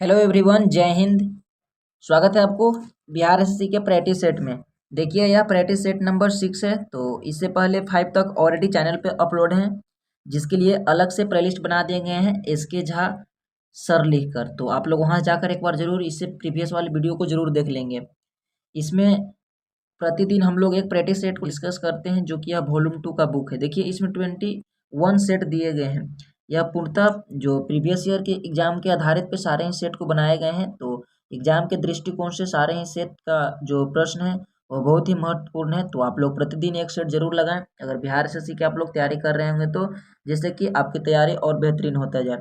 Hello everyone, जय हिंद। स्वागत है आपको बिहार एसएससी के प्रैक्टिस सेट में। देखिए, यह प्रैक्टिस सेट नंबर 6 है। तो इससे पहले 5 तक ऑलरेडी चैनल पे अपलोड हैं, जिसके लिए अलग से प्लेलिस्ट बना दिए गए हैं एसके झा सर लिख कर। तो आप लोग वहां जाकर एक बार जरूर इससे प्रीवियस वाली वीडियो को जरूर देख लेंगे। इसमें प्रतिदिन हम लोग एक प्रैक्टिस सेट को डिस्कस करते हैं, जो कि यह वॉल्यूम 2 का बुक है। देखिए, इसमें 21 सेट दिए गए हैं। यह पूर्णतः जो प्रीवियस ईयर के एग्जाम के आधारित पे सारे ही सेट को बनाए गए हैं। तो एग्जाम के दृष्टिकोण से सारे ही सेट का जो प्रश्न है वो बहुत ही महत्वपूर्ण है। तो आप लोग प्रतिदिन एक सेट जरूर लगाएं अगर बिहार एसएससी की आप लोग तैयारी कर रहे होंगे तो, जिससे कि आपकी तैयारी और बेहतरीन होता जाए।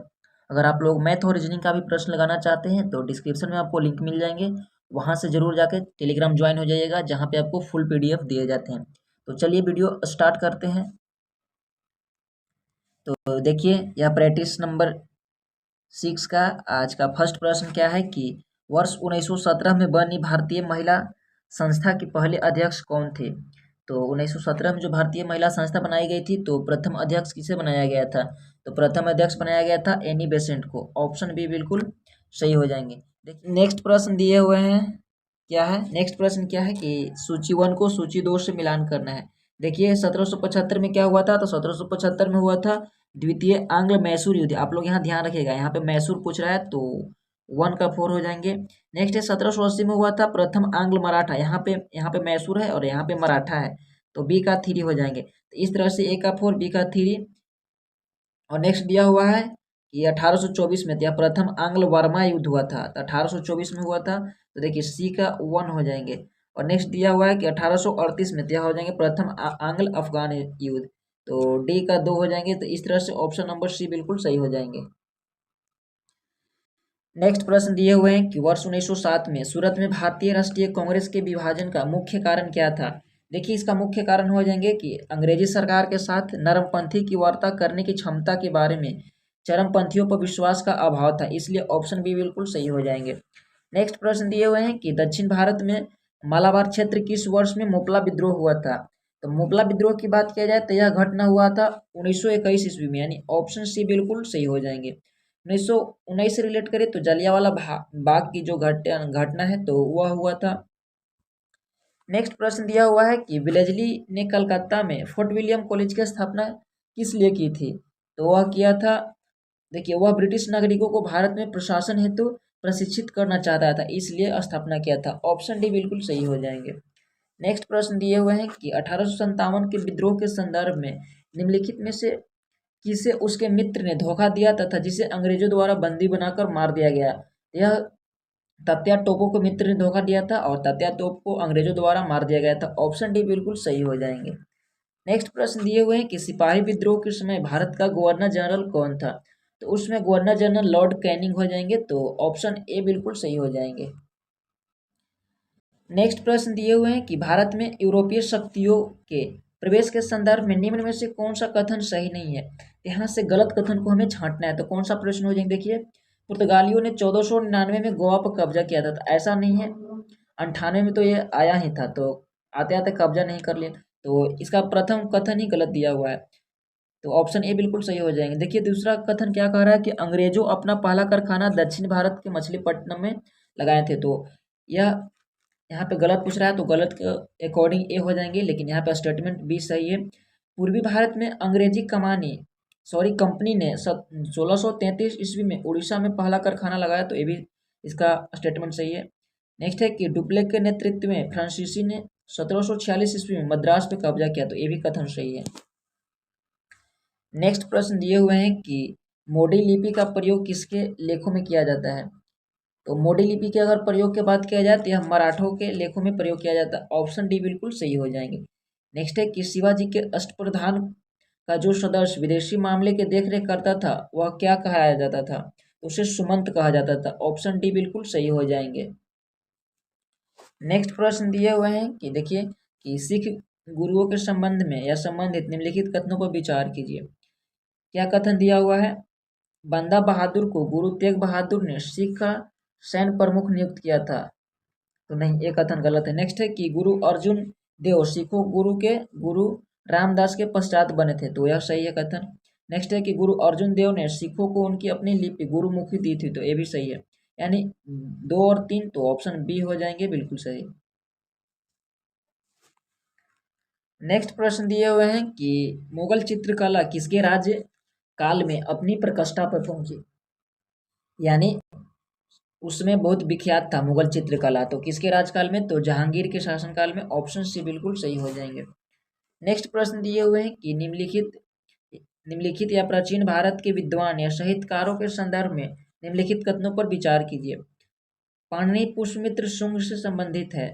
अगर आप लोग मैथ और रीजनिंग का भी प्रश्न लगाना चाहते हैं तो डिस्क्रिप्शन में आपको लिंक मिल जाएंगे, वहां से जरूर जाके टेलीग्राम ज्वाइन हो जाइएगा, जहाँ पे आपको फुल पीडीएफ दिए जाते हैं। तो चलिए वीडियो स्टार्ट करते हैं। तो देखिए, यह प्रैक्टिस नंबर 6 का आज का फर्स्ट प्रश्न क्या है कि वर्ष 1917 में बनी भारतीय महिला संस्था के पहले अध्यक्ष कौन थे। तो 1917 में जो भारतीय महिला संस्था बनाई गई थी, तो प्रथम अध्यक्ष किसे बनाया गया था। तो प्रथम अध्यक्ष बनाया गया था एनी बेसेंट को। ऑप्शन बी बिल्कुल सही हो जाएंगे। देखिए, नेक्स्ट प्रश्न दिए हुए हैं क्या है। नेक्स्ट प्रश्न क्या है कि सूची 1 को सूची 2 से मिलान करना है। देखिए, 1775 में क्या हुआ था। तो 1775 में हुआ था द्वितीय आंग्ल मैसूर युद्ध। आप लोग यहाँ ध्यान रखिएगा, यहाँ पे मैसूर पूछ रहा है तो 1 का 4 हो जाएंगे। नेक्स्ट है 1780 में हुआ था प्रथम आंग्ल मराठा। यहाँ पे मैसूर है और यहाँ पे मराठा है, तो बी का 3 हो जाएंगे। तो इस तरह से ए का 4, बी का 3। और नेक्स्ट दिया हुआ है कि 1824 में यह प्रथम आंग्ल वर्मा युद्ध हुआ था। तो 1824 में हुआ था, तो देखिए सी का 1 हो जाएंगे। और नेक्स्ट दिया हुआ है कि 1838 में यह हो जाएंगे प्रथम आंग्ल अफगान युद्ध। तो डी का 2 हो जाएंगे। तो इस तरह से ऑप्शन नंबर सी बिल्कुल सही हो जाएंगे। नेक्स्ट प्रश्न दिए हुए हैं कि वर्ष 1907 में सूरत में भारतीय राष्ट्रीय कांग्रेस के विभाजन का मुख्य कारण क्या था। देखिए, इसका मुख्य कारण हो जाएंगे कि अंग्रेजी सरकार के साथ नरमपंथी की वार्ता करने की क्षमता के बारे में चरमपंथियों पर विश्वास का अभाव था, इसलिए ऑप्शन बी बिल्कुल सही हो जाएंगे। नेक्स्ट प्रश्न दिए हुए हैं कि दक्षिण भारत में मालाबार क्षेत्र किस वर्ष में मोपला विद्रोह हुआ था। तो मोपला विद्रोह की बात किया जाए तो यह घटना हुआ था 1921 ईस्वी में, यानी ऑप्शन सी बिल्कुल सही हो जाएंगे। 1919 से रिलेट करें तो जलियांवाला बाग की जो घटना है तो वह हुआ था। नेक्स्ट प्रश्न दिया हुआ है कि वेलेस्ली ने कलकत्ता में फोर्ट विलियम कॉलेज की स्थापना किस लिए की थी। तो वह किया था, देखिए, वह ब्रिटिश नागरिकों को भारत में प्रशासन हेतु प्रशिक्षित करना चाहता था, इसलिए स्थापना किया था। ऑप्शन डी बिल्कुल सही हो जाएंगे। नेक्स्ट प्रश्न दिए हुए हैं कि 1857 के विद्रोह के संदर्भ में निम्नलिखित में से किसे उसके मित्र ने धोखा दिया तथा जिसे अंग्रेजों द्वारा बंदी बनाकर मार दिया गया। यह तात्या टोपो को मित्र ने धोखा दिया था और तात्या टोपो को अंग्रेजों द्वारा मार दिया गया था। ऑप्शन डी बिल्कुल सही हो जाएंगे। नेक्स्ट प्रश्न दिए हुए हैं कि सिपाही विद्रोह के समय भारत का गवर्नर जनरल कौन था। तो उसमें गवर्नर जनरल लॉर्ड कैनिंग हो जाएंगे। तो ऑप्शन ए बिल्कुल सही हो जाएंगे। नेक्स्ट प्रश्न दिए हुए हैं कि भारत में यूरोपीय शक्तियों के प्रवेश के संदर्भ में निम्न में से कौन सा कथन सही नहीं है। यहाँ से गलत कथन को हमें छांटना है। तो कौन सा प्रश्न हो जाएंगे। देखिए, पुर्तगालियों ने 1499 में गोवा पर कब्जा किया था, तो ऐसा नहीं है। 98 में तो ये आया ही था, तो आते आते कब्जा नहीं कर लिया। तो इसका प्रथम कथन ही गलत दिया हुआ है, तो ऑप्शन ए बिल्कुल सही हो जाएंगे। देखिए, दूसरा कथन क्या कह रहा है कि अंग्रेजों अपना पहला कारखाना दक्षिण भारत के मछलीपट्टनम में लगाए थे। तो यह यहाँ पे गलत पूछ रहा है, तो गलत के अकॉर्डिंग ए हो जाएंगे, लेकिन यहाँ पे स्टेटमेंट बी सही है। पूर्वी भारत में अंग्रेजी कंपनी ने 1633 ईस्वी में उड़ीसा में पहला कारखाना लगाया, तो ये भी इसका स्टेटमेंट सही है। नेक्स्ट है कि डुप्लेक के नेतृत्व में फ्रांसीसी ने 1746 ईस्वी में मद्रास पे कब्जा किया, तो ये भी कथन सही है। नेक्स्ट प्रश्न दिए हुए हैं कि मोडी लिपि का प्रयोग किसके लेखों में किया जाता है। तो मोडी लिपि के अगर प्रयोग की बात किया जाए तो यह मराठों के लेखों में प्रयोग किया जाता है। ऑप्शन डी बिल्कुल सही हो जाएंगे। नेक्स्ट है कि शिवाजी के अष्टप्रधान का जो सदस्य विदेशी मामले के देख रेख करता था वह क्या कहा जाता था। तो उसे सुमंत कहा जाता था। ऑप्शन डी बिल्कुल सही हो जाएंगे। नेक्स्ट प्रश्न दिए हुए हैं कि देखिए कि सिख गुरुओं के संबंध में या संबंधित निम्नलिखित कथनों पर विचार कीजिए। क्या कथन दिया हुआ है। बंदा बहादुर को गुरु तेग बहादुर ने सिख का सैन्य प्रमुख नियुक्त किया था, तो नहीं, ये कथन गलत है। नेक्स्ट है कि गुरु अर्जुन देव सिखों गुरु रामदास के पश्चात बने थे, तो यह सही है कथन। नेक्स्ट है कि गुरु अर्जुन देव ने सिखों को उनकी अपनी लिपि गुरुमुखी दी थी, तो ये भी सही है। यानी 2 और 3, तो ऑप्शन बी हो जाएंगे बिल्कुल सही। नेक्स्ट प्रश्न दिए हुए हैं कि मुगल चित्रकला किसके राज्य काल में अपनी प्रकष्ठा पर पहुंची, यानी उसमें बहुत विख्यात था मुगल चित्रकला, तो किसके राजकाल में, तो जहांगीर के शासनकाल में। ऑप्शन सी बिल्कुल सही हो जाएंगे। नेक्स्ट प्रश्न दिए हुए हैं कि निम्नलिखित या प्राचीन भारत के विद्वान या साहित्यकारों के संदर्भ में निम्नलिखित कथनों पर विचार कीजिए। पाणिनि पुष्यमित्र शुंग से संबंधित है,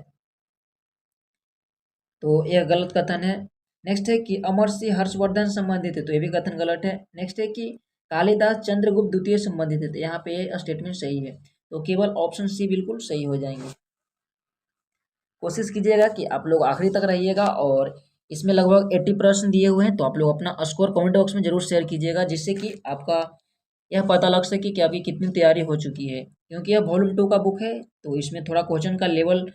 तो यह गलत कथन है। नेक्स्ट है कि अमर सिंह हर्षवर्धन संबंधित है, तो यह भी कथन गलत है। नेक्स्ट है कि कालिदास चंद्रगुप्त द्वितीय संबंधित है, तो यहाँ पे ये स्टेटमेंट सही है, तो केवल ऑप्शन सी बिल्कुल सही हो जाएंगे। कोशिश कीजिएगा कि आप लोग आखिरी तक रहिएगा, और इसमें लगभग 80 प्रश्न दिए हुए हैं, तो आप लोग अपना स्कोर कमेंट बॉक्स में जरूर शेयर कीजिएगा, जिससे कि आपका यह पता लग सके कि आपकी कितनी तैयारी हो चुकी है। क्योंकि यह वॉल्यूम 2 का बुक है, तो इसमें थोड़ा क्वेश्चन का लेवल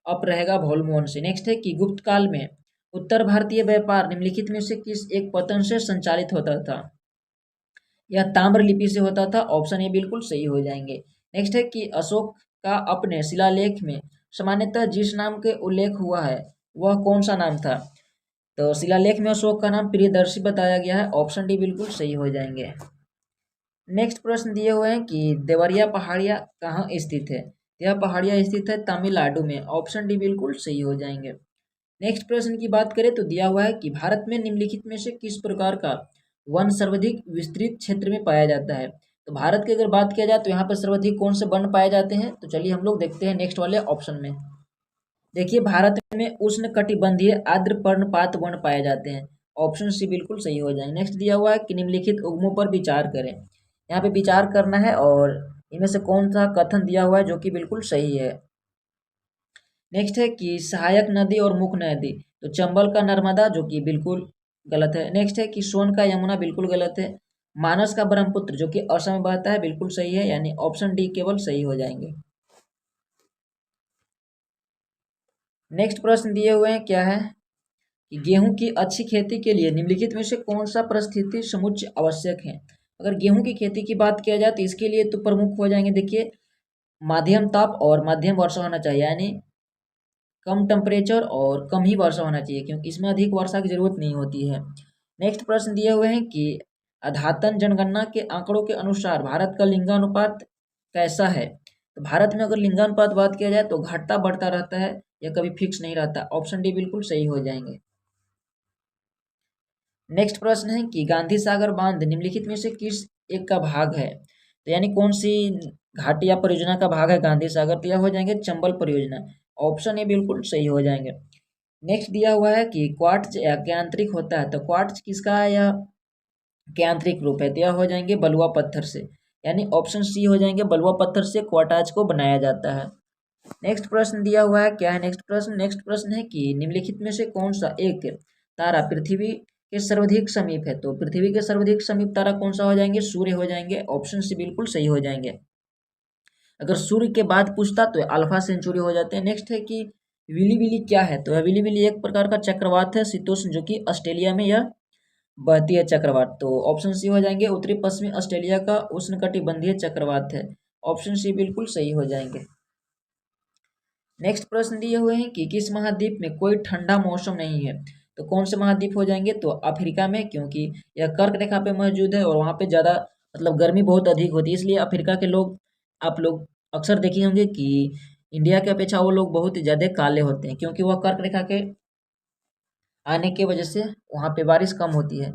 अप रहेगा वॉल्यूम 1 से। नेक्स्ट है कि गुप्त काल में उत्तर भारतीय व्यापार निम्नलिखित में से किस एक पतन से संचालित होता था। यह ताम्र लिपि से होता था, ऑप्शन ए बिल्कुल सही हो जाएंगे। नेक्स्ट है कि अशोक का अपने शिलालेख में सामान्यतः जिस नाम के उल्लेख हुआ है वह कौन सा नाम था, तो शिलालेख में अशोक का नाम प्रियदर्शी बताया गया है, ऑप्शन डी बिल्कुल सही हो जाएंगे। नेक्स्ट प्रश्न दिए हुए हैं कि देवरिया पहाड़िया कहाँ स्थित है, यह पहाड़िया स्थित है तमिलनाडु में, ऑप्शन डी बिल्कुल सही हो जाएंगे। नेक्स्ट प्रश्न की बात करें तो दिया हुआ है कि भारत में निम्नलिखित में से किस प्रकार का वन सर्वाधिक विस्तृत क्षेत्र में पाया जाता है। तो भारत की अगर बात किया जाए तो यहाँ पर सर्वाधिक कौन से वन पाए जाते हैं, तो चलिए हम लोग देखते हैं नेक्स्ट वाले ऑप्शन में। देखिए भारत में उष्ण कटिबंधीय आर्द्र पर्णपात वन पाए जाते हैं, ऑप्शन सी बिल्कुल सही हो जाएंगे। नेक्स्ट दिया हुआ है कि निम्नलिखित उद्गमों पर विचार करें, यहाँ पे विचार करना है और इनमें से कौन सा कथन दिया हुआ है जो कि बिल्कुल सही है। नेक्स्ट है कि सहायक नदी और मुख्य नदी, तो चंबल का नर्मदा जो कि बिल्कुल गलत है। नेक्स्ट है कि सोन का यमुना, बिल्कुल गलत है। मानस का ब्रह्मपुत्र जो कि असम में बहता है, बिल्कुल सही है, यानी ऑप्शन डी केवल सही हो जाएंगे। नेक्स्ट प्रश्न दिए हुए हैं क्या है कि गेहूं की अच्छी खेती के लिए निम्नलिखित में से कौन सा परिस्थिति समुच्चय आवश्यक है। अगर गेहूं की खेती की बात किया जाए तो इसके लिए तो प्रमुख हो जाएंगे, देखिए माध्यम ताप और मध्यम वर्षा होना चाहिए, यानी कम टेम्परेचर और कम ही वर्षा होना चाहिए, क्योंकि इसमें अधिक वर्षा की जरूरत नहीं होती है। नेक्स्ट प्रश्न दिए हुए हैं कि अद्यतन जनगणना के आंकड़ों के अनुसार भारत का लिंगानुपात कैसा है। तो भारत में अगर लिंगानुपात बात किया जाए तो घटता बढ़ता रहता है, या कभी फिक्स नहीं रहता, ऑप्शन डी बिल्कुल सही हो जाएंगे। नेक्स्ट प्रश्न है कि गांधी सागर बांध निम्नलिखित में से किस एक का भाग है, तो यानी कौन सी घाटी या परियोजना का भाग है गांधी सागर, तो यह हो जाएंगे चंबल परियोजना, ऑप्शन ए बिल्कुल सही हो जाएंगे। नेक्स्ट दिया हुआ है कि क्वार्ट्ज या यांत्रिक होता है, तो क्वार्ट्ज किसका है या यांत्रिक रूप है, तो यह हो जाएंगे बलुआ पत्थर से, यानी ऑप्शन सी हो जाएंगे, बलुआ पत्थर से क्वार्टाज को बनाया जाता है। नेक्स्ट प्रश्न दिया हुआ है क्या है, नेक्स्ट प्रश्न है कि निम्नलिखित में से कौन सा एक तारा पृथ्वी के सर्वाधिक समीप है, तो पृथ्वी के सर्वाधिक समीप तारा कौन सा हो जाएंगे, सूर्य हो जाएंगे, ऑप्शन सी बिल्कुल सही हो जाएंगे। अगर सूर्य के बाद पूछता तो अल्फा सेंचुरी हो जाते हैं। नेक्स्ट है कि विली विली क्या है, तो विली विली एक प्रकार का चक्रवात है शीतोष्ण, जो कि ऑस्ट्रेलिया में यह बहती है चक्रवात, तो ऑप्शन सी हो जाएंगे, उत्तरी पश्चिमी ऑस्ट्रेलिया का उष्णकटिबंधीय चक्रवात है, ऑप्शन सी बिल्कुल सही हो जाएंगे। नेक्स्ट प्रश्न दिए हुए हैं कि किस महाद्वीप में कोई ठंडा मौसम नहीं है, तो कौन से महाद्वीप हो जाएंगे, तो अफ्रीका में, क्योंकि यह कर्क रेखा पे मौजूद है और वहाँ पे ज़्यादा मतलब गर्मी बहुत अधिक होती है, इसलिए अफ्रीका के लोग, आप लोग अक्सर देखे होंगे कि इंडिया की अपेक्षा वो लोग बहुत ज़्यादा काले होते हैं, क्योंकि वह कर्क रेखा के आने की वजह से वहाँ पे बारिश कम होती है।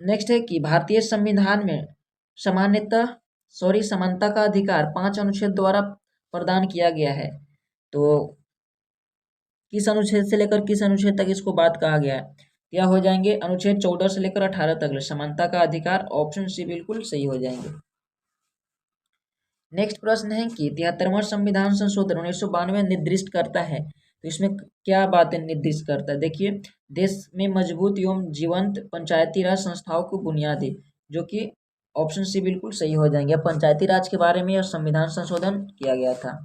नेक्स्ट है कि भारतीय संविधान में सामान्यतः समानता का अधिकार 5 अनुच्छेद द्वारा प्रदान किया गया है, तो किस अनुच्छेद से लेकर किस अनुच्छेद तक इसको बात कहा गया है, क्या हो जाएंगे, अनुच्छेद 14 से लेकर 18 तक समानता का अधिकार, ऑप्शन सी बिल्कुल सही हो जाएंगे। नेक्स्ट प्रश्न है कि 73वां संविधान संशोधन 1992 निर्दिष्ट करता है, तो इसमें क्या बातें निर्दिष्ट करता है, देखिए देश में मजबूत एवं जीवंत पंचायती राज संस्थाओं को बुनियादी, जो कि ऑप्शन सी बिल्कुल सही हो जाएंगे। पंचायती राज के बारे में यह संविधान संशोधन किया गया था।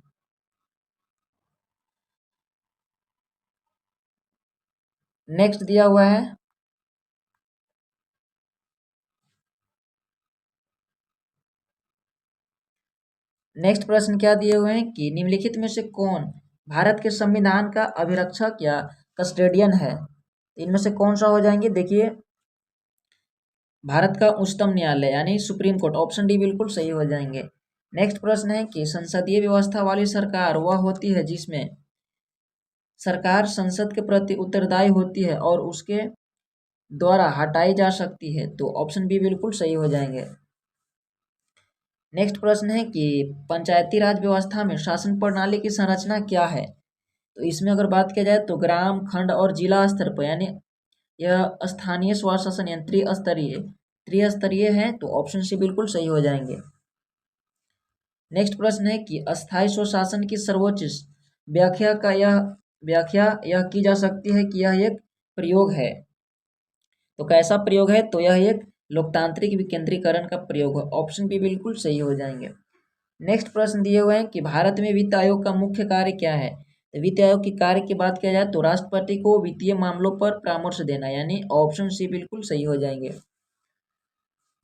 नेक्स्ट दिया हुआ है नेक्स्ट प्रश्न क्या दिए हुए हैं कि निम्नलिखित में से कौन भारत के संविधान का अभिरक्षक या कस्टोडियन है। तो इनमें से कौन सा हो जाएंगे, देखिए भारत का उच्चतम न्यायालय यानी सुप्रीम कोर्ट, ऑप्शन डी बिल्कुल सही हो जाएंगे। नेक्स्ट प्रश्न है कि संसदीय व्यवस्था वाली सरकार वह होती है जिसमें सरकार संसद के प्रति उत्तरदायी होती है और उसके द्वारा हटाई जा सकती है, तो ऑप्शन बी बिल्कुल सही हो जाएंगे। नेक्स्ट प्रश्न है कि पंचायती राज व्यवस्था में शासन प्रणाली की संरचना क्या है। तो इसमें अगर बात किया जाए तो ग्राम, खंड और जिला स्तर पर, यानी यह स्थानीय स्वशासन या त्रिस्तरीय है, तो ऑप्शन सी बिल्कुल सही हो जाएंगे। नेक्स्ट प्रश्न है कि अस्थायी स्वशासन की सर्वोच्च व्याख्या यह की जा सकती है कि यह एक प्रयोग है। तो कैसा प्रयोग है, तो यह एक लोकतांत्रिक विकेंद्रीकरण का प्रयोग है, ऑप्शन बी बिल्कुल सही हो जाएंगे। नेक्स्ट प्रश्न दिए हुए हैं कि भारत में वित्त आयोग का मुख्य कार्य क्या है। तो वित्त आयोग के कार्य की बात किया जाए तो राष्ट्रपति को वित्तीय मामलों पर परामर्श देना, यानी ऑप्शन सी बिल्कुल सही हो जाएंगे।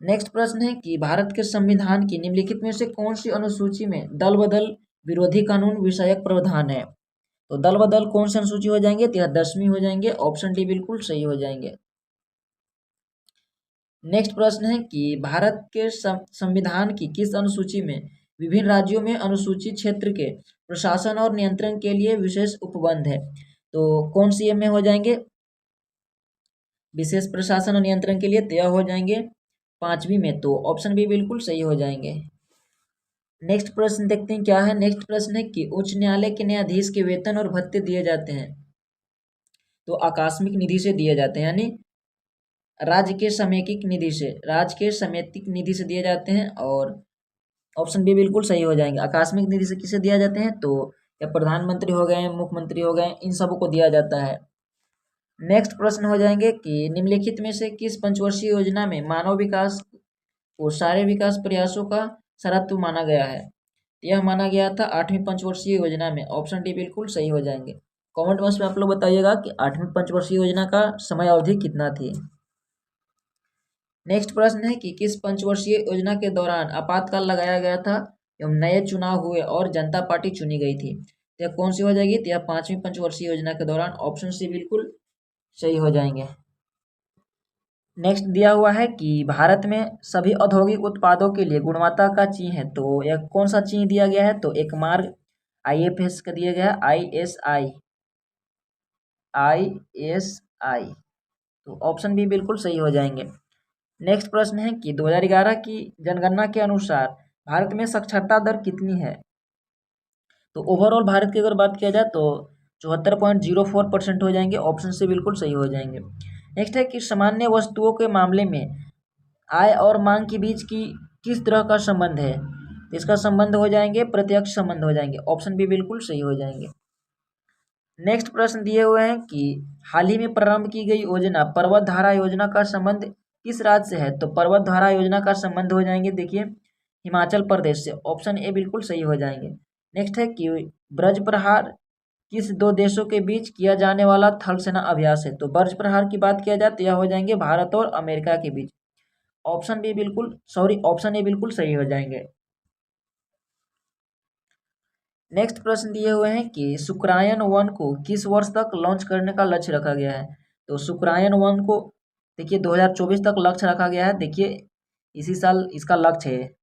नेक्स्ट प्रश्न है कि भारत के संविधान की निम्नलिखित में से कौन सी अनुसूची में दल बदल विरोधी कानून विषयक प्रावधान है। तो दल बदल कौन सी अनुसूची हो जाएंगे, तो यह 10वीं हो जाएंगे, ऑप्शन डी बिल्कुल सही हो जाएंगे। नेक्स्ट प्रश्न है कि भारत के संविधान की किस अनुसूची में विभिन्न राज्यों में अनुसूचित क्षेत्र के प्रशासन और नियंत्रण के लिए विशेष उपबंध है। तो कौन सी में हो जाएंगे, विशेष प्रशासन और नियंत्रण के लिए तय हो जाएंगे 5वीं में, तो ऑप्शन बी बिल्कुल सही हो जाएंगे। नेक्स्ट प्रश्न देखते हैं क्या है। नेक्स्ट प्रश्न है कि उच्च न्यायालय के न्यायाधीश के वेतन और भत्ते दिए जाते हैं, तो आकस्मिक निधि से दिए जाते हैं, यानी राज्य के समेतिक निधि से दिए जाते हैं, और ऑप्शन बी बिल्कुल सही हो जाएंगे। आकस्मिक निधि से किसे दिया जाते हैं, तो या प्रधानमंत्री हो गए, मुख्यमंत्री हो गए, इन सबको दिया जाता है। नेक्स्ट प्रश्न हो जाएंगे कि निम्नलिखित में से किस पंचवर्षीय योजना में मानव विकास को सारे विकास प्रयासों का सर्वोत्तम माना गया है। यह माना गया था 8वीं पंचवर्षीय योजना में, ऑप्शन डी बिल्कुल सही हो जाएंगे। कमेंट बॉक्स में आप लोग बताइएगा कि 8वीं पंचवर्षीय योजना का समय अवधि कितना थी। नेक्स्ट प्रश्न है कि किस पंचवर्षीय योजना के दौरान आपातकाल लगाया गया था एवं नए चुनाव हुए और जनता पार्टी चुनी गई थी। तो यह कौन सी हो जाएगी, तो यह 5वीं पंचवर्षीय योजना के दौरान, ऑप्शन सी बिल्कुल सही हो जाएंगे। नेक्स्ट दिया हुआ है कि भारत में सभी औद्योगिक उत्पादों के लिए गुणवत्ता का चिन्ह है, तो यह कौन सा चिन्ह दिया गया है, तो एक मार्ग IFS का दिया गया है, ISI, तो ऑप्शन बी बिल्कुल सही हो जाएंगे। नेक्स्ट प्रश्न है कि 2011 की जनगणना के अनुसार भारत में साक्षरता दर कितनी है। तो ओवरऑल भारत की अगर बात किया जाए तो 74.04% हो जाएंगे, ऑप्शन से बिल्कुल सही हो जाएंगे। नेक्स्ट है कि सामान्य वस्तुओं के मामले में आय और मांग के बीच की किस तरह का संबंध है। तो इसका संबंध हो जाएंगे प्रत्यक्ष संबंध हो जाएंगे, ऑप्शन बी बिल्कुल सही हो जाएंगे। नेक्स्ट प्रश्न दिए हुए हैं कि हाल ही में प्रारंभ की गई योजना पर्वत धारा योजना का संबंध किस राज्य से है। तो पर्वत धारा योजना का संबंध हो जाएंगे, देखिए हिमाचल प्रदेश से, ऑप्शन ए बिल्कुल सही हो जाएंगे। नेक्स्ट है कि ब्रज प्रहार किस दो देशों के बीच किया जाने वाला थल सेना अभ्यास है। तो ब्रज प्रहार की बात किया जाए तो यह हो जाएंगे भारत और अमेरिका के बीच, ऑप्शन ए बिल्कुल सही हो जाएंगे। नेक्स्ट प्रश्न दिए हुए हैं कि शुक्रायन 1 को किस वर्ष तक लॉन्च करने का लक्ष्य रखा गया है। तो शुक्रायन 1 को देखिए 2024 तक लक्ष्य रखा गया है, देखिए इसी साल इसका लक्ष्य है,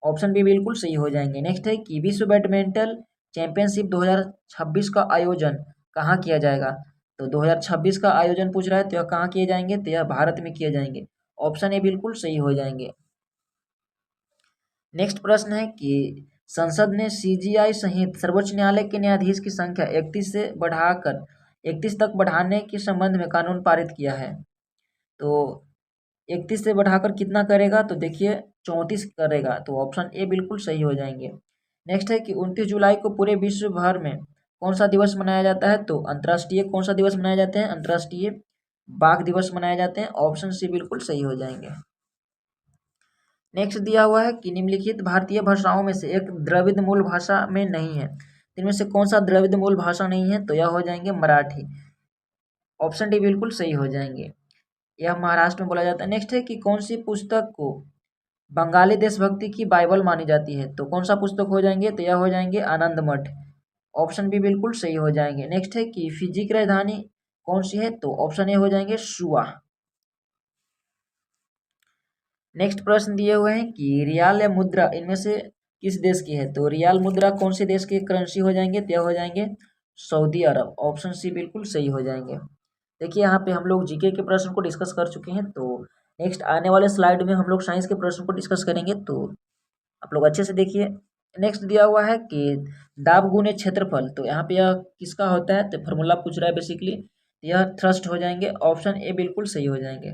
ऑप्शन बी बिल्कुल सही हो जाएंगे। नेक्स्ट है कि विश्व बैडमिंटन चैंपियनशिप 2026 का आयोजन कहाँ किया जाएगा। तो 2026 का आयोजन पूछ रहा है, तो यह कहाँ किए जाएंगे, तो यह भारत में किए जाएंगे, ऑप्शन ए बिल्कुल सही हो जाएंगे। नेक्स्ट प्रश्न है कि संसद ने CGI सहित सर्वोच्च न्यायालय के न्यायाधीश की संख्या 31 तक बढ़ाने के संबंध में कानून पारित किया है। तो 31 से बढ़ाकर कितना करेगा, तो देखिए 34 करेगा, तो ऑप्शन ए बिल्कुल सही हो जाएंगे। नेक्स्ट है कि 29 जुलाई को पूरे विश्व भर में कौन सा दिवस मनाया जाता है। तो अंतर्राष्ट्रीय कौन सा दिवस मनाया जाते हैं, अंतर्राष्ट्रीय बाघ दिवस मनाए जाते हैं, ऑप्शन सी बिल्कुल सही हो जाएंगे। नेक्स्ट दिया हुआ है कि निम्नलिखित भारतीय भाषाओं में से एक द्रविड़ मूल भाषा में नहीं है। इनमें से कौन सा द्रविड़ मूल भाषा नहीं है, तो यह हो जाएंगे मराठी, ऑप्शन डी बिल्कुल सही हो जाएंगे, यह महाराष्ट्र में बोला जाता है। नेक्स्ट है कि कौन सी पुस्तक को बंगाली देशभक्ति की बाइबल मानी जाती है, तो कौन सा पुस्तक हो जाएंगे, तो यह हो जाएंगे आनंद मठ। ऑप्शन बी बिल्कुल सही हो जाएंगे। नेक्स्ट है कि फिजी की राजधानी कौन सी है, तो ऑप्शन ए हो जाएंगे सुआ। नेक्स्ट प्रश्न दिए हुए हैं कि रियाल या मुद्रा इनमें से किस देश की है, तो रियाल मुद्रा कौन से देश की करेंसी हो जाएंगे, तो हो जाएंगे सऊदी अरब। ऑप्शन सी बिल्कुल सही हो जाएंगे। देखिए यहाँ पे हम लोग जीके के प्रश्न को डिस्कस कर चुके हैं, तो नेक्स्ट आने वाले स्लाइड में हम लोग साइंस के प्रश्न को डिस्कस करेंगे, तो आप लोग अच्छे से देखिए। नेक्स्ट दिया हुआ है कि दाब गुने क्षेत्रफल, तो यहाँ पे यह किसका होता है, तो फॉर्मूला पूछ रहा है बेसिकली, यह थ्रस्ट हो जाएंगे। ऑप्शन ए बिल्कुल सही हो जाएंगे।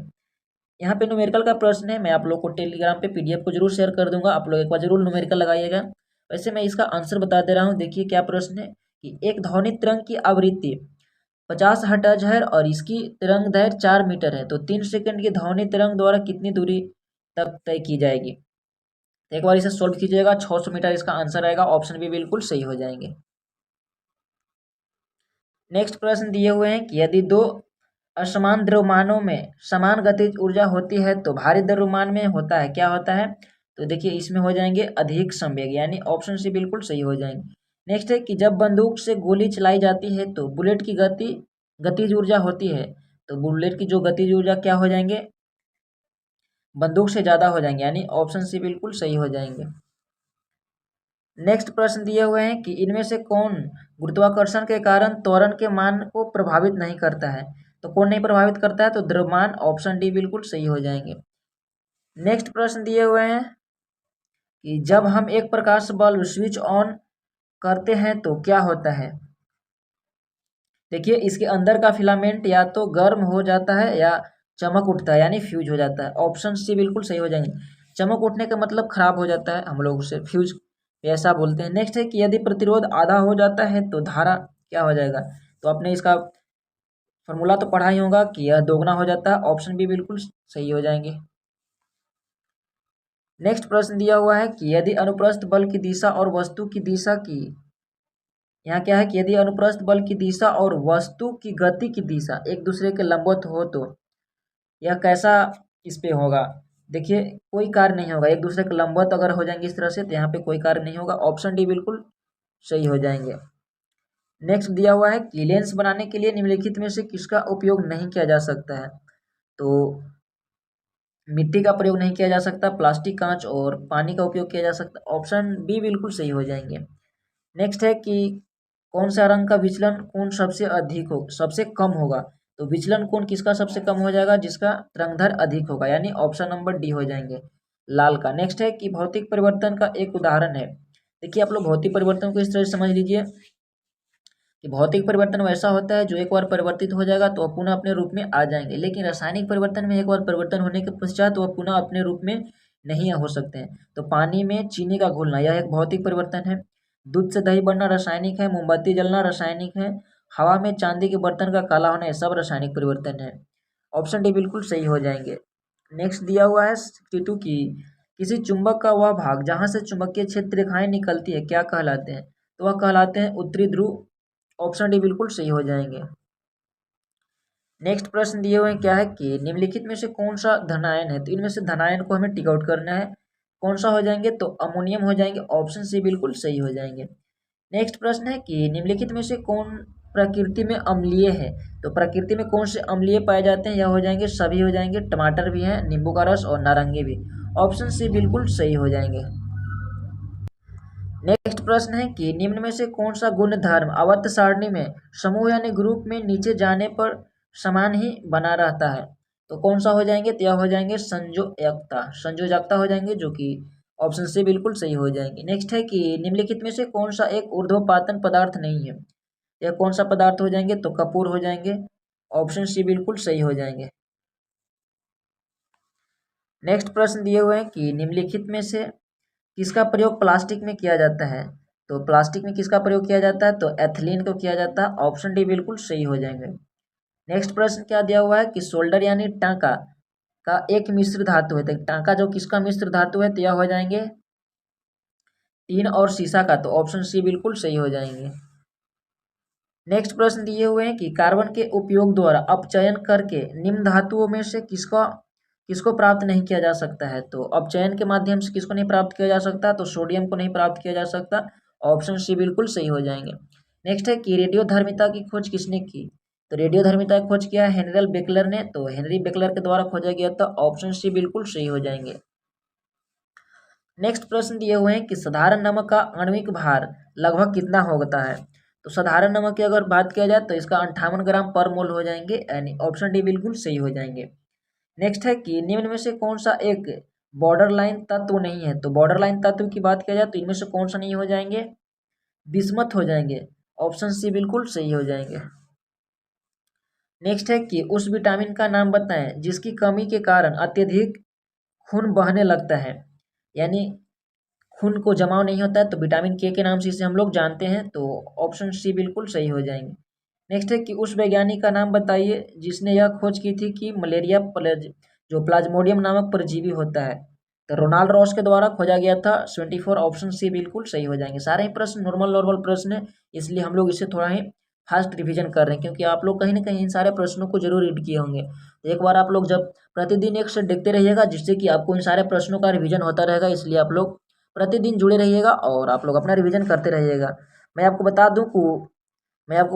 यहाँ पे न्यूमेरिकल का प्रश्न है, मैं आप लोग को टेलीग्राम पे पीडीएफ को जरूर शेयर कर दूंगा, आप लोग एक बार जरूर न्यूमेरिकल लगाइएगा। वैसे मैं इसका आंसर बता दे रहा हूँ। देखिए क्या प्रश्न है कि एक ध्वनि तरंग की आवृत्ति 50 हर्ट्ज है और इसकी तरंग दैर्घ्य 4 मीटर है, तो 3 सेकंड की ध्वनि तरंग द्वारा कितनी दूरी तक तय की जाएगी। तो एक बार इसे सोल्व कीजिएगा, 600 मीटर इसका आंसर आएगा। ऑप्शन भी बिल्कुल सही हो जाएंगे। नेक्स्ट प्रश्न दिए हुए हैं कि यदि दो असमान द्रव्यमानों में समान गतिज ऊर्जा होती है तो भारी द्रव्यमान में होता है, क्या होता है, तो देखिए इसमें हो जाएंगे अधिक संवेग, यानी ऑप्शन सी बिल्कुल सही हो जाएंगे। नेक्स्ट है कि जब बंदूक से गोली चलाई जाती है तो बुलेट की गतिज ऊर्जा होती है, तो बुलेट की जो गतिज ऊर्जा क्या हो जाएंगे, बंदूक से ज़्यादा हो जाएंगे, यानी ऑप्शन सी बिल्कुल सही हो जाएंगे। नेक्स्ट प्रश्न दिए हुए हैं कि इनमें से कौन गुरुत्वाकर्षण के कारण त्वरण के मान को प्रभावित नहीं करता है, तो कौन नहीं प्रभावित करता है, तो द्रव्यमान। ऑप्शन डी बिल्कुल सही हो जाएंगे। नेक्स्ट प्रश्न दिए हुए हैं कि जब हम एक प्रकाश बल्ब स्विच ऑन करते हैं तो क्या होता है। देखिए इसके अंदर का फिलामेंट या तो गर्म हो जाता है या चमक उठता है, यानी फ्यूज हो जाता है। ऑप्शन सी बिल्कुल सही हो जाएंगे। चमक उठने का मतलब खराब हो जाता है, हम लोग उसे फ्यूज ऐसा बोलते हैं। नेक्स्ट है कि यदि प्रतिरोध आधा हो जाता है तो धारा क्या हो जाएगा, तो आपने इसका फॉर्मूला तो पढ़ा ही होगा कि यह दोगुना हो जाता है। ऑप्शन बी बिल्कुल सही हो जाएंगे। नेक्स्ट प्रश्न दिया हुआ है कि यदि अनुप्रस्थ बल की दिशा और वस्तु की दिशा की, यहाँ क्या है कि यदि अनुप्रस्थ बल की दिशा और वस्तु की गति की दिशा एक दूसरे के लंबवत हो तो यह कैसा इस पे होगा। देखिए कोई कार्य नहीं होगा, एक दूसरे के लंबवत अगर हो जाएंगे इस तरह से तो यहाँ पे कोई कार्य नहीं होगा। ऑप्शन डी बिल्कुल सही हो जाएंगे। नेक्स्ट दिया हुआ है कि लेंस बनाने के लिए निम्नलिखित में से किसका उपयोग नहीं किया जा सकता है, तो मिट्टी का प्रयोग नहीं किया जा सकता, प्लास्टिक, कांच और पानी का उपयोग किया जा सकता। ऑप्शन बी बिल्कुल सही हो जाएंगे। नेक्स्ट है कि कौन सा रंग का विचलन कोण सबसे अधिक हो सबसे कम होगा, तो विचलन कोण किसका सबसे कम हो जाएगा, जिसका तरंगदैर्घ्य अधिक होगा, यानी ऑप्शन नंबर डी हो जाएंगे, लाल का। नेक्स्ट है कि भौतिक परिवर्तन का एक उदाहरण है। देखिए आप लोग भौतिक परिवर्तन को इस तरह से समझ लीजिए कि भौतिक परिवर्तन वैसा होता है जो एक बार परिवर्तित हो जाएगा तो वह पुनः अपने रूप में आ जाएंगे, लेकिन रासायनिक परिवर्तन में एक बार परिवर्तन होने के पश्चात वह पुनः अपने रूप में नहीं हो सकते हैं। तो पानी में चीनी का घुलना यह एक भौतिक परिवर्तन है, दूध से दही बनना रासायनिक है, मोमबत्ती जलना रासायनिक है, हवा में चांदी के बर्तन का काला होना, यह सब रासायनिक परिवर्तन है। ऑप्शन डी बिल्कुल सही हो जाएंगे। नेक्स्ट दिया हुआ है 62 की किसी चुंबक का वह भाग जहां से चुंबकीय क्षेत्र रेखाएं निकलती है क्या कहलाते हैं, तो वह कहलाते हैं उत्तरी ध्रुव। ऑप्शन डी बिल्कुल सही हो जाएंगे। नेक्स्ट प्रश्न दिए हुए हैं क्या है कि निम्नलिखित में से कौन सा धनायन है, तो इनमें से धनायन को हमें टिक आउट करना है, कौन सा हो जाएंगे, तो अमोनियम हो जाएंगे। ऑप्शन सी बिल्कुल सही हो जाएंगे। नेक्स्ट प्रश्न है कि निम्नलिखित में से कौन प्रकृति में अम्लीय है, तो प्रकृति में कौन से अम्लीय पाए जाते हैं, यह हो जाएंगे सभी हो जाएंगे, टमाटर भी हैं, नींबू का रस और नारंगी भी। ऑप्शन सी बिल्कुल सही हो जाएंगे। नेक्स्ट प्रश्न है कि निम्न में से कौन सा गुणधर्म आवर्त सारणी में समूह यानी ग्रुप में नीचे जाने पर समान ही बना रहता है, तो कौन सा हो जाएंगे, तो यह हो जाएंगे संयोजकता हो जाएंगे, जो कि ऑप्शन से बिल्कुल सही हो जाएंगे। नेक्स्ट है कि निम्नलिखित में से कौन सा एक ऊर्ध्वपातन पदार्थ नहीं है, यह कौन सा पदार्थ हो जाएंगे, तो कपूर हो जाएंगे। ऑप्शन सी बिल्कुल सही हो जाएंगे। नेक्स्ट प्रश्न दिए हुए हैं कि निम्नलिखित में से किसका प्रयोग प्लास्टिक में किया जाता है, तो प्लास्टिक में किसका प्रयोग किया जाता है, तो एथिलीन को किया जाता है। ऑप्शन डी बिल्कुल सही हो जाएंगे। नेक्स्ट प्रश्न क्या दिया हुआ है कि सोल्डर यानी टांका का एक मिश्र धातु है, तो टांका जो किसका मिश्र धातु है, तो यह हो जाएंगे टीन और सीसा का, तो ऑप्शन सी बिल्कुल सही हो जाएंगे। नेक्स्ट प्रश्न दिए हुए हैं कि कार्बन के उपयोग द्वारा अपचयन करके निम्न धातुओं में से किसको प्राप्त नहीं किया जा सकता है? तो अपचयन के माध्यम से किसको नहीं प्राप्त किया जा सकता? तो सोडियम को नहीं प्राप्त किया जा सकता। ऑप्शन सी बिल्कुल सही हो जाएंगे। नेक्स्ट है कि रेडियोधर्मिता की खोज किसने की? तो रेडियोधर्मिता की खोज किया हेनरी बेकलर ने, तो हेनरी बेकलर के द्वारा खोजा गया था। ऑप्शन सी बिल्कुल सही हो जाएंगे। नेक्स्ट प्रश्न दिए हुए हैं कि साधारण नमक का आणविक भार लगभग कितना होता है? तो साधारण नमक की अगर बात किया जाए तो इसका 58 ग्राम पर मोल हो जाएंगे, यानी ऑप्शन डी बिल्कुल सही हो जाएंगे। नेक्स्ट है कि निम्न में से कौन सा एक बॉर्डर लाइन तत्व नहीं है? तो बॉर्डर लाइन तत्व की बात किया जाए तो इनमें से कौन सा नहीं हो जाएंगे? बिस्मथ हो जाएंगे। ऑप्शन सी बिल्कुल सही हो जाएंगे। नेक्स्ट है कि उस विटामिन का नाम बताएं जिसकी कमी के कारण अत्यधिक खून बहने लगता है, यानी खून को जमाव नहीं होता है, तो विटामिन के नाम से इसे हम लोग जानते हैं। तो ऑप्शन सी बिल्कुल सही हो जाएंगे। नेक्स्ट है कि उस वैज्ञानिक का नाम बताइए जिसने यह खोज की थी कि मलेरिया जो प्लाज्मोडियम नामक परजीवी होता है। तो रोनाल्ड रॉस के द्वारा खोजा गया था। 24 ऑप्शन सी बिल्कुल सही हो जाएंगे। सारे ही प्रश्न नॉर्मल प्रश्न है, इसलिए हम लोग इसे थोड़ा ही फास्ट रिवीजन कर रहे हैं, क्योंकि आप लोग कहीं ना कहीं इन सारे प्रश्नों को जरूर रीड किए होंगे। तो एक बार आप लोग जब प्रतिदिन एक से देखते रहिएगा, जिससे कि आपको इन सारे प्रश्नों का रिवीजन होता रहेगा, इसलिए आप लोग प्रतिदिन जुड़े रहिएगा और आप लोग अपना रिवीजन करते रहिएगा। मैं आपको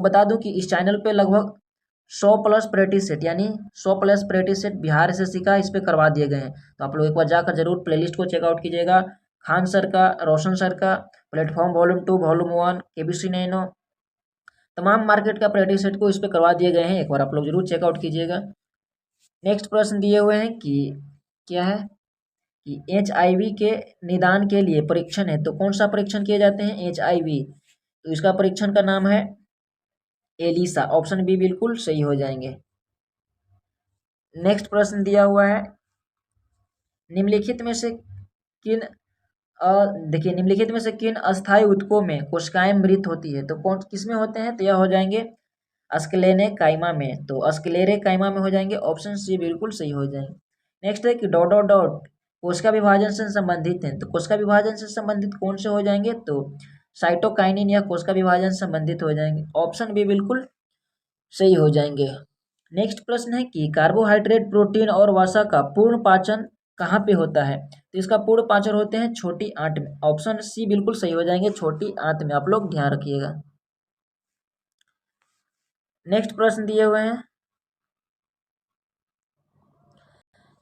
बता दूं कि इस चैनल पे लगभग 100 प्लस प्रैक्टिस सेट, यानी 100 प्लस प्रैक्टिस सेट बिहार से सीखा इस पे करवा दिए गए हैं। तो आप लोग एक बार जाकर जरूर प्लेलिस्ट को चेकआउट कीजिएगा। खान सर का, रोशन सर का, platform volume 2, volume 1, KBC nano, तमाम मार्केट का प्रैक्टिस सेट को इस पे करवा दिए गए हैं। एक बार आप लोग जरूर चेकआउट कीजिएगा। नेक्स्ट प्रश्न दिए हुए हैं कि क्या है कि HIV के निदान के लिए परीक्षण है, तो कौन सा परीक्षण किए जाते हैं? HIV, तो इसका परीक्षण का नाम है एलिसा। ऑप्शन बी बिल्कुल सही हो जाएंगे। नेक्स्ट प्रश्न दिया हुआ है निम्नलिखित में से किन देखिए निम्नलिखित में से किन अस्थायी ऊतकों में कोशिकाएं मृत होती है? तो कौन किस में होते हैं? तो यह हो जाएंगे अस्क्लेने काइमा में, तो अस्क्लेरे काइमा में हो जाएंगे। ऑप्शन सी बिल्कुल सही हो जाएंगे। नेक्स्ट है कि डॉट डॉट डॉट कोशिका विभाजन से संबंधित हैं, तो कोशिका विभाजन से संबंधित कौन से हो जाएंगे? तो साइटोकाइनिन या कोशिका विभाजन से संबंधित हो जाएंगे। ऑप्शन बी बिल्कुल सही हो जाएंगे। नेक्स्ट प्रश्न है कि कार्बोहाइड्रेट, प्रोटीन और वसा का पूर्ण पाचन कहाँ पे होता है? तो इसका पूर्ण पाचन होते हैं छोटी आंत में। ऑप्शन सी बिल्कुल सही हो जाएंगे, छोटी आंत में। आप लोग ध्यान रखिएगा। नेक्स्ट प्रश्न दिए हुए हैं,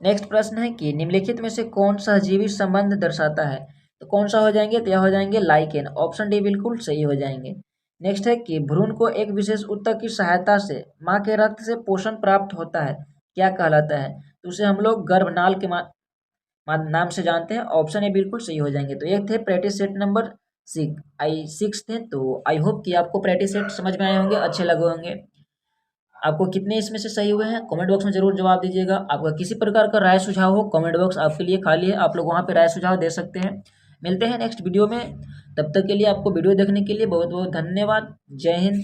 नेक्स्ट प्रश्न है कि निम्नलिखित में से कौन सहजीवी संबंध दर्शाता है? तो कौन सा हो जाएंगे? तो यह हो जाएंगे लाइकेन। ऑप्शन डी बिल्कुल सही हो जाएंगे। नेक्स्ट है कि भ्रूण को एक विशेष ऊतक की सहायता से माँ के रक्त से पोषण प्राप्त होता है, क्या कहलाता है? तो उसे हम लोग गर्भनाल के नाम से जानते हैं। ऑप्शन ए बिल्कुल सही हो जाएंगे। तो एक थे प्रैक्टिस सेट नंबर 6 थे। तो आई होप कि आपको प्रैक्टिस सेट समझ में आए होंगे, अच्छे लगे होंगे। आपको कितने इसमें से सही हुए हैं कमेंट बॉक्स में जरूर जवाब दीजिएगा। आपका किसी प्रकार का राय सुझाव हो, कमेंट बॉक्स आपके लिए खाली है, आप लोग वहाँ पे राय सुझाव दे सकते हैं। मिलते हैं नेक्स्ट वीडियो में, तब तक के लिए आपको वीडियो देखने के लिए बहुत बहुत धन्यवाद। जय हिंद।